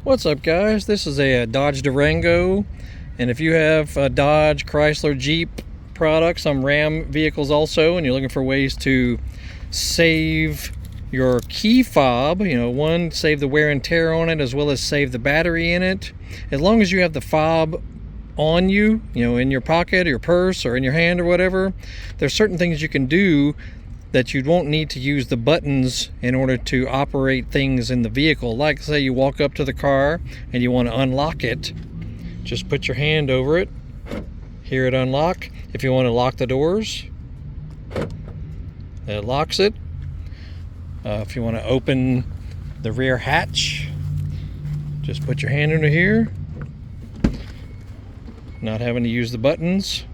What's up, guys? This is a Dodge Durango, and if you have Dodge, Chrysler, Jeep products, some Ram vehicles also, and you're looking for ways to save your key fob, one, save the wear and tear on it, as well as save the battery in it. As long as you have the fob on you, in your pocket or your purse or in your hand or whatever, there's certain things you can do that you won't need to use the buttons in order to operate things in the vehicle. Like, say you walk up to the car and you want to unlock it, just put your hand over it, hear it unlock. If you want to lock the doors, it locks it. If you want to open the rear hatch, just put your hand under here, not having to use the buttons.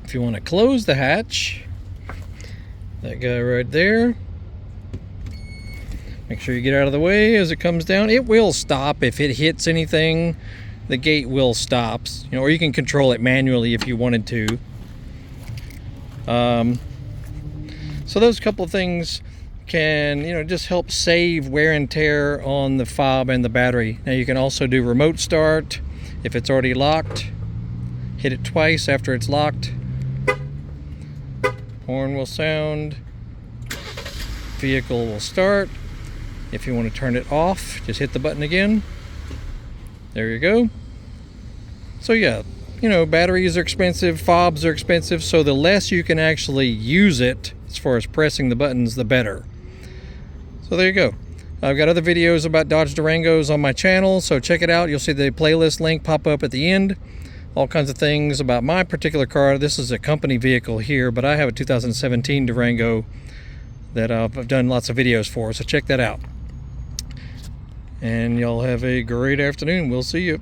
If you want to close the hatch, that guy right there, make sure you get out of the way as it comes down. It will stop if it hits anything. The gate will stop, or you can control it manually if you wanted to. So those couple of things can just help save wear and tear on the fob and the battery. Now you can also do remote start if it's already locked. Hit it twice after it's locked. Horn will sound, vehicle will start. If you want to turn it off, just hit the button again. There you go. So yeah, batteries are expensive, fobs are expensive, so the less you can actually use it as far as pressing the buttons, the better. So there you go. I've got other videos about Dodge Durangos on my channel, so check it out. You'll see the playlist link pop up at the end. All kinds of things about my particular car. This is a company vehicle here, but I have a 2017 Durango that I've done lots of videos for, so check that out. And y'all have a great afternoon. We'll see you.